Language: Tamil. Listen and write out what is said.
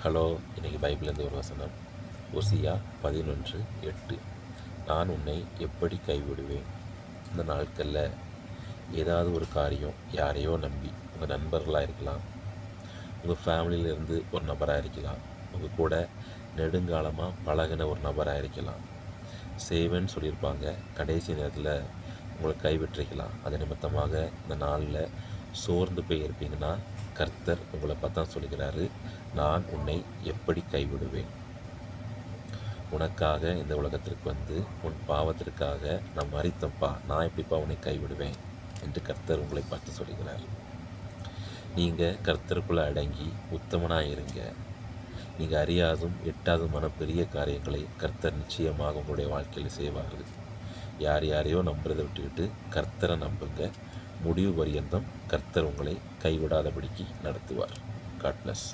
ஹலோ, இன்றைக்கி பைபிள்லேருந்து ஒரு வசனம். ஓசியா 11:8. நான் உன்னை எப்படி கைவிடுவேன்? இந்த நாட்களில் ஏதாவது ஒரு காரியம் யாரையோ நம்பி, உங்கள் நண்பர்களாக இருக்கலாம், உங்கள் ஃபேமிலியிலேருந்து ஒரு நபராக இருக்கலாம், உங்கள் கூட நெடுங்காலமாக பழகின ஒரு நபராக இருக்கலாம், செய்வேன்னு சொல்லியிருப்பாங்க, கடைசி நேரத்தில் உங்களை கைவிட்டிருக்கலாம். அது நிமித்தமாக இந்த நாளில் சோர்ந்து போய் இருப்பீங்கன்னா, கர்த்தர் உங்களை பார்த்தா சொல்லுகிறாரு, நான் உன்னை எப்படி கைவிடுவேன்? உனக்காக இந்த உலகத்திற்கு வந்து உன் பாவத்திற்காக நான் மரித்தப்பா, நான் எப்படிப்பா உன்னை கைவிடுவேன் என்று கர்த்தர் உங்களை பார்த்து சொல்லுகிறார். நீங்கள் கர்த்தருக்குள்ளே அடங்கி உத்தமனாக இருங்க. நீங்கள் அறியாதும் எட்டாதுமான பெரிய காரியங்களை கர்த்தர் நிச்சயமாக உங்களுடைய வாழ்க்கையில் செய்வார்கள். யாரையோ நம்புறதை விட்டுக்கிட்டு கர்த்தரை நம்புங்க. முடிவு பரியந்தம் கர்த்தர் உங்களை கைவிடாதபடிக்கு நடத்துவார். God plus.